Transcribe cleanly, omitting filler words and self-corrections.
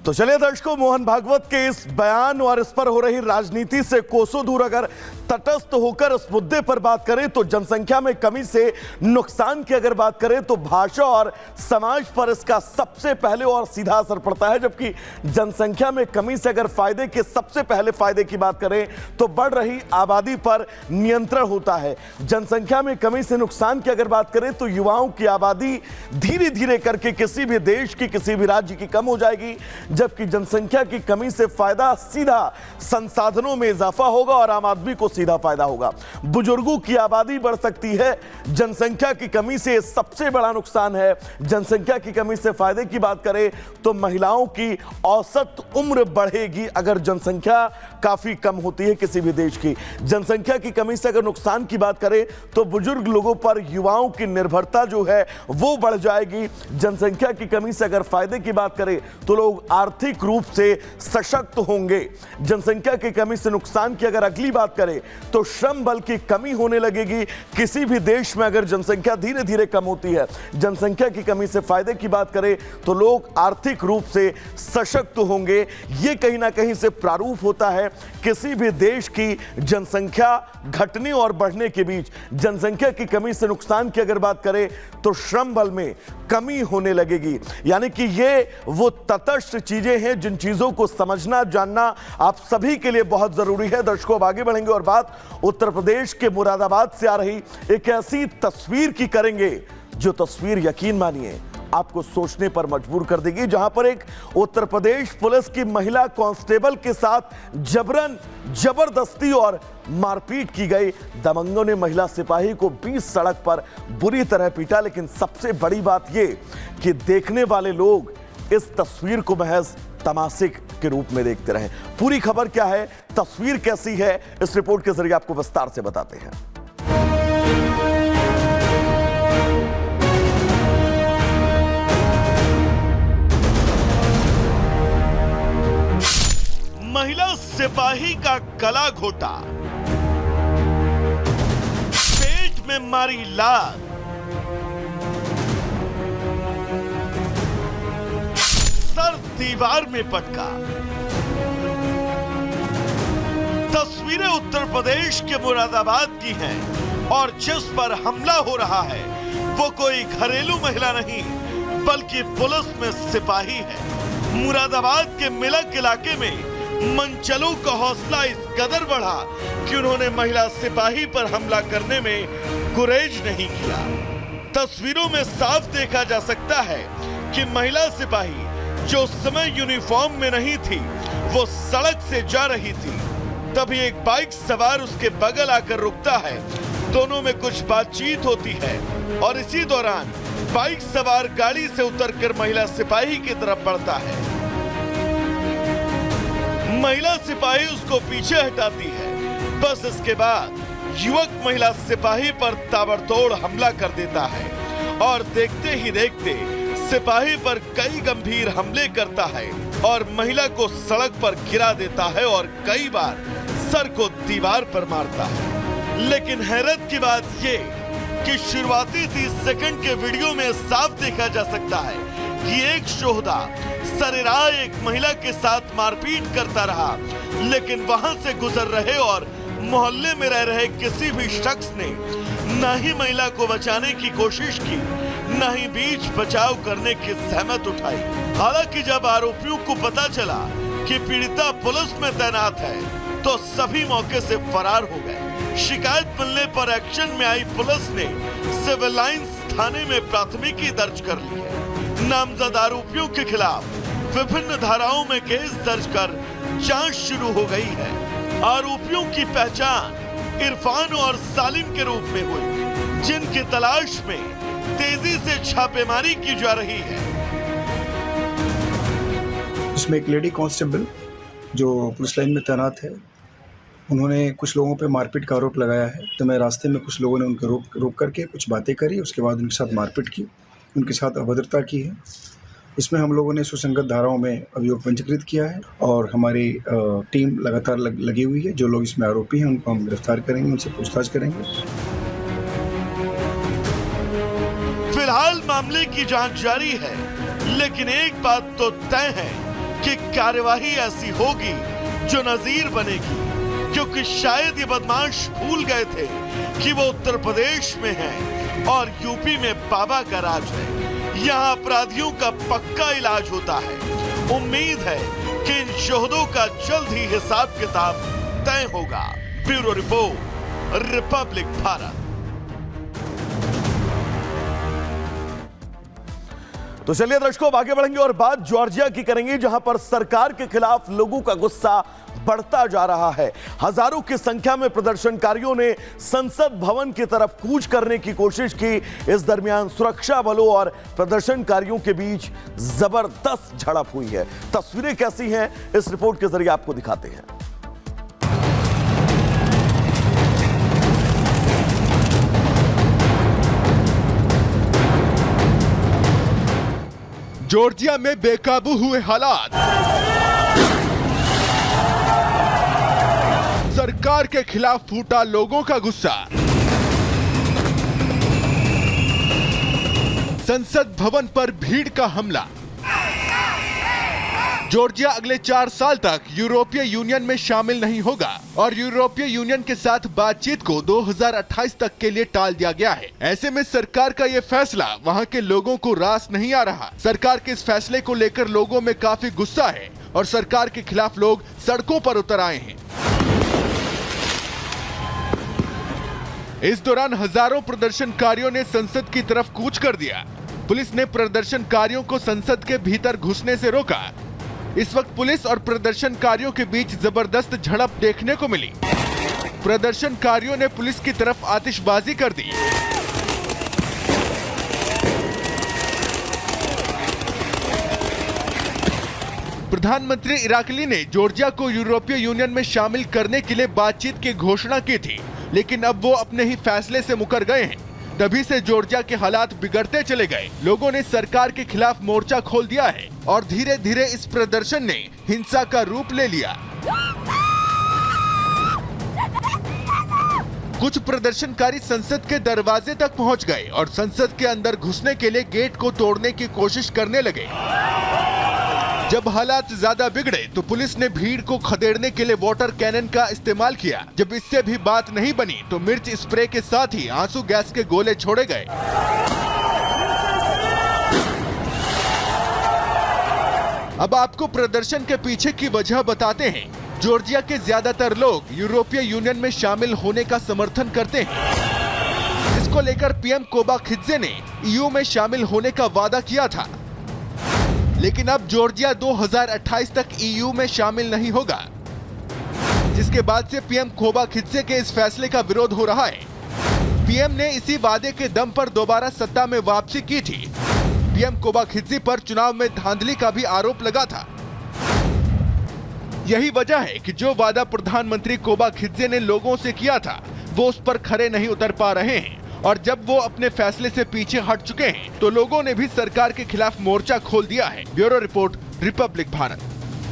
तो चलिए दर्शकों, मोहन भागवत के इस बयान और इस पर हो रही राजनीति से कोसों दूर अगर तटस्थ होकर इस मुद्दे पर बात करें तो जनसंख्या में कमी से नुकसान की अगर बात करें तो भाषा और समाज पर इसका सबसे पहले और सीधा असर पड़ता है। जबकि जनसंख्या में कमी से अगर फायदे के सबसे पहले फायदे की बात करें तो बढ़ रही आबादी पर नियंत्रण होता है। जनसंख्या में कमी से नुकसान की अगर बात करें तो युवाओं की आबादी धीरे धीरे करके किसी भी देश की, किसी भी राज्य की कम हो जाएगी। जबकि जनसंख्या की कमी से फायदा सीधा संसाधनों में इजाफा होगा और आम आदमी को सीधा फायदा होगा। बुजुर्गों की आबादी बढ़ सकती है, जनसंख्या की कमी से सबसे बड़ा नुकसान है। जनसंख्या की कमी से फायदे की बात करें तो महिलाओं की औसत उम्र बढ़ेगी अगर जनसंख्या काफी कम होती है किसी भी देश की। जनसंख्या की कमी से अगर नुकसान की बात करें तो बुजुर्ग लोगों पर युवाओं की निर्भरता जो है वो बढ़ जाएगी। जनसंख्या की कमी से अगर फायदे की बात करें तो लोग आर्थिक रूप से सशक्त होंगे। जनसंख्या की कमी से नुकसान की अगर अगली बात करें तो श्रम बल की कमी होने लगेगी किसी भी देश में अगर जनसंख्या धीरे धीरे कम होती है। जनसंख्या की कमी से फायदे की बात करें तो लोग आर्थिक रूप से सशक्त होंगे। ये कहीं ना कहीं से प्रारूप होता है किसी भी देश की जनसंख्या घटने और बढ़ने के बीच। जनसंख्या की कमी से नुकसान की अगर बात करें तो श्रम बल में कमी होने लगेगी। यानी कि ये वो तटस्थ चीजें हैं जिन चीजों को समझना जानना आप सभी के लिए बहुत जरूरी है। दर्शकों, अब आगे बढ़ेंगे और बात उत्तर प्रदेश के मुरादाबाद से आ रही एक ऐसी तस्वीर की करेंगे जो तस्वीर यकीन मानिए आपको सोचने पर मजबूर कर देगी। जहां पर एक उत्तर प्रदेश पुलिस की महिला कांस्टेबल के साथ जबरन जबरदस्ती और मारपीट की गई। दबंगों ने महिला सिपाही को बीच सड़क पर बुरी तरह पीटा। लेकिन सबसे बड़ी बात यह कि देखने वाले लोग इस तस्वीर को महज तमाशे के रूप में देखते रहे। पूरी खबर क्या है, तस्वीर कैसी है, इस रिपोर्ट के जरिए आपको विस्तार से बताते हैं। महिला सिपाही का गला घोटा, पेट में मारी लात, सर दीवार में पटका। तस्वीरें उत्तर प्रदेश के मुरादाबाद की हैं और जिस पर हमला हो रहा है वो कोई घरेलू महिला नहीं बल्कि पुलिस में सिपाही है। मुरादाबाद के मिलक इलाके में मनचलों का हौसला इस कदर बढ़ा कि उन्होंने महिला सिपाही पर हमला करने में गुरेज नहीं किया। तस्वीरों में साफ देखा जा सकता है कि महिला सिपाही जो उस समय यूनिफॉर्म में नहीं थी वो सड़क से जा रही थी। तभी एक बाइक सवार उसके बगल आकर रुकता है। दोनों में कुछ बातचीत होती है और इसी दौरान बाइक सवार गाड़ी से उतरकर महिला सिपाही की तरफ बढ़ता है। महिला सिपाही उसको पीछे हटाती है। बस इसके बाद युवक महिला सिपाही पर ताबड़तोड़ हमला कर देता है और देखते ही देखते सिपाही पर कई गंभीर हमले करता है और महिला को सड़क पर गिरा देता है और कई बार सर को दीवार पर मारता है। लेकिन हैरत की बात ये कि शुरुआती 30 सेकंड के वीडियो में साफ देखा जा सकता है कि एक शोहदा सरेराह एक महिला के साथ मारपीट करता रहा। लेकिन वहां से गुजर रहे और मोहल्ले में रह रहे किसी भी शख्स ने न ही महिला को बचाने की कोशिश की, न ही बीच बचाव करने की सहमत उठाई। हालांकि जब आरोपियों को पता चला कि पीड़िता पुलिस में तैनात है तो सभी मौके से फरार हो गए। शिकायत मिलने पर एक्शन में आई पुलिस ने सिविल लाइंस थाने में प्राथमिकी दर्ज कर ली है। नामजद आरोपियों के खिलाफ विभिन्न धाराओं में केस दर्ज कर जांच शुरू हो गई है। आरोपियों की पहचान इरफान और सालिम के रूप में हुई, जिनकी तलाश में तेजी से छापेमारी की जा रही है। इसमें एक लेडी कांस्टेबल जो पुलिस लाइन में तैनात है, उन्होंने कुछ लोगों पे मारपीट का आरोप लगाया है। तो मैं रास्ते में कुछ लोगों ने उनको रोक करके कुछ बातें करी, उसके बाद उनके साथ मारपीट की, उनके साथ अभद्रता की है। इसमें हम लोगों ने सुसंगत धाराओं में अभियोग पंजीकृत किया है और हमारी टीम लगातार लगी हुई है। जो लोग इसमें आरोपी हैं उनको हम गिरफ्तार करेंगे, उनसे पूछताछ करेंगे। फिलहाल मामले की जांच जारी है, लेकिन एक बात तो तय है कि कार्यवाही ऐसी होगी जो नजीर बनेगी, क्योंकि शायद ये बदमाश भूल गए थे कि वो उत्तर प्रदेश में है और यूपी में बाबा का राज है। यहाँ अपराधियों का पक्का इलाज होता है। उम्मीद है कि इन शोहदों का जल्द ही हिसाब किताब तय होगा। Bureau report, Republic Bharat. तो चलिए दर्शकों, अब आगे बढ़ेंगे और बात जॉर्जिया की करेंगे, जहां पर सरकार के खिलाफ लोगों का गुस्सा बढ़ता जा रहा है। हजारों की संख्या में प्रदर्शनकारियों ने संसद भवन की तरफ कूच करने की कोशिश की। इस दरमियान सुरक्षा बलों और प्रदर्शनकारियों के बीच जबरदस्त झड़प हुई है। तस्वीरें कैसी हैं, इस रिपोर्ट के जरिए आपको दिखाते हैं। जॉर्जिया में बेकाबू हुए हालात, सरकार के खिलाफ फूटा लोगों का गुस्सा, संसद भवन पर भीड़ का हमला। जॉर्जिया अगले 4 साल तक यूरोपीय यूनियन में शामिल नहीं होगा और यूरोपीय यूनियन के साथ बातचीत को 2028 तक के लिए टाल दिया गया है। ऐसे में सरकार का ये फैसला वहां के लोगों को रास नहीं आ रहा। सरकार के इस फैसले को लेकर लोगों में काफी गुस्सा है और सरकार के खिलाफ लोग सड़कों पर उतर आए हैं। इस दौरान हजारों प्रदर्शनकारियों ने संसद की तरफ कूच कर दिया। पुलिस ने प्रदर्शनकारियों को संसद के भीतर घुसने से रोका। इस वक्त पुलिस और प्रदर्शनकारियों के बीच जबरदस्त झड़प देखने को मिली। प्रदर्शनकारियों ने पुलिस की तरफ आतिशबाजी कर दी। प्रधानमंत्री इराकली ने जॉर्जिया को यूरोपीय यूनियन में शामिल करने के लिए बातचीत की घोषणा की थी, लेकिन अब वो अपने ही फैसले से मुकर गए हैं। तभी से जॉर्जिया के हालात बिगड़ते चले गए। लोगों ने सरकार के खिलाफ मोर्चा खोल दिया है और धीरे धीरे इस प्रदर्शन ने हिंसा का रूप ले लिया। कुछ प्रदर्शनकारी संसद के दरवाजे तक पहुंच गए और संसद के अंदर घुसने के लिए गेट को तोड़ने की कोशिश करने लगे। जब हालात ज्यादा बिगड़े तो पुलिस ने भीड़ को खदेड़ने के लिए वाटर कैनन का इस्तेमाल किया। जब इससे भी बात नहीं बनी तो मिर्च स्प्रे के साथ ही आंसू गैस के गोले छोड़े गए। अब आपको प्रदर्शन के पीछे की वजह बताते हैं। जॉर्जिया के ज्यादातर लोग यूरोपीय यूनियन में शामिल होने का समर्थन करते हैं। इसको लेकर पीएम कोबाखित्जे ने ईयू में शामिल होने का वादा किया था, लेकिन अब जॉर्जिया 2028 तक ईयू में शामिल नहीं होगा, जिसके बाद से पीएम कोबाखित्जे के इस फैसले का विरोध हो रहा है। पीएम ने इसी वादे के दम पर दोबारा सत्ता में वापसी की थी। पीएम कोबाखित्जे पर चुनाव में धांधली का भी आरोप लगा था। यही वजह है कि जो वादा प्रधानमंत्री कोबाखित्जे ने लोगों से किया था, वो उस पर खरे नहीं उतर पा रहे हैं। और जब वो अपने फैसले से पीछे हट चुके हैं तो लोगों ने भी सरकार के खिलाफ मोर्चा खोल दिया है। Bureau report, Republic Bharat.